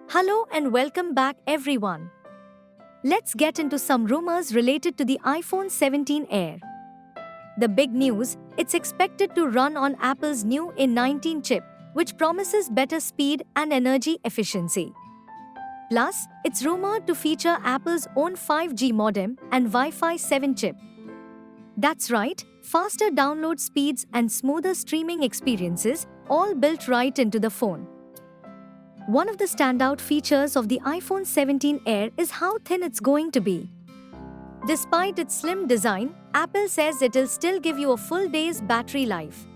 Hello and welcome back everyone. Let's get into some rumors related to the iPhone 17 Air. The big news, it's expected to run on Apple's new A19 chip, which promises better speed and energy efficiency. Plus, it's rumored to feature Apple's own 5G modem and Wi-Fi 7 chip. That's right, faster download speeds and smoother streaming experiences, all built right into the phone. One of the standout features of the iPhone 17 Air is how thin it's going to be. Despite its slim design, Apple says it'll still give you a full day's battery life.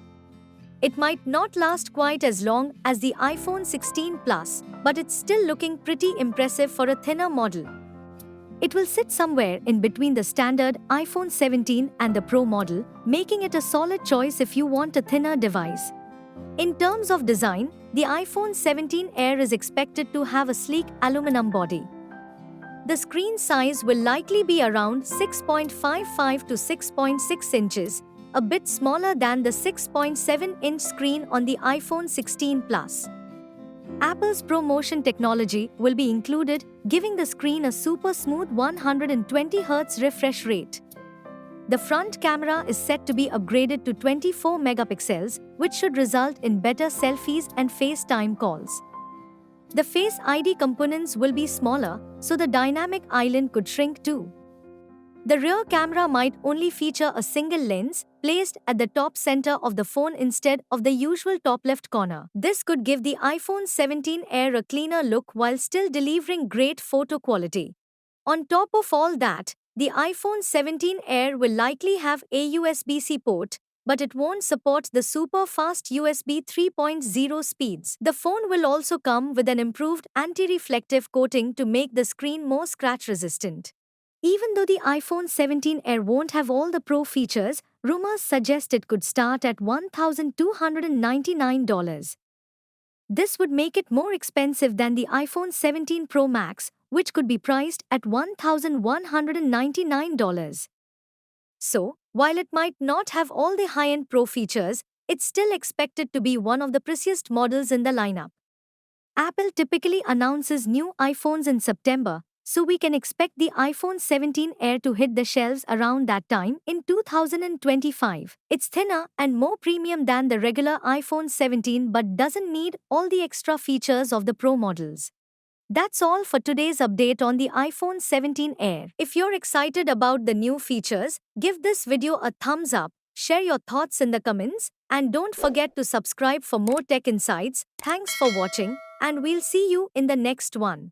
It might not last quite as long as the iPhone 16 Plus, but it's still looking pretty impressive for a thinner model. It will sit somewhere in between the standard iPhone 17 and the Pro model, making it a solid choice if you want a thinner device. In terms of design, the iPhone 17 Air is expected to have a sleek aluminum body. The screen size will likely be around 6.55 to 6.6 inches, a bit smaller than the 6.7-inch screen on the iPhone 16 Plus. Apple's ProMotion technology will be included, giving the screen a super smooth 120Hz refresh rate. The front camera is set to be upgraded to 24 megapixels, which should result in better selfies and FaceTime calls. The Face ID components will be smaller, so the dynamic island could shrink too. The rear camera might only feature a single lens, placed at the top center of the phone instead of the usual top left corner. This could give the iPhone 17 Air a cleaner look while still delivering great photo quality. On top of all that, the iPhone 17 Air will likely have a USB-C port, but it won't support the super-fast USB 3.0 speeds. The phone will also come with an improved anti-reflective coating to make the screen more scratch-resistant. Even though the iPhone 17 Air won't have all the Pro features, rumors suggest it could start at $1,299. This would make it more expensive than the iPhone 17 Pro Max, which could be priced at $1,199. So, while it might not have all the high-end Pro features, it's still expected to be one of the priciest models in the lineup. Apple typically announces new iPhones in September, so we can expect the iPhone 17 Air to hit the shelves around that time in 2025. It's thinner and more premium than the regular iPhone 17 but doesn't need all the extra features of the Pro models. That's all for today's update on the iPhone 17 Air. If you're excited about the new features, give this video a thumbs up, share your thoughts in the comments, and don't forget to subscribe for more tech insights. Thanks for watching, and we'll see you in the next one.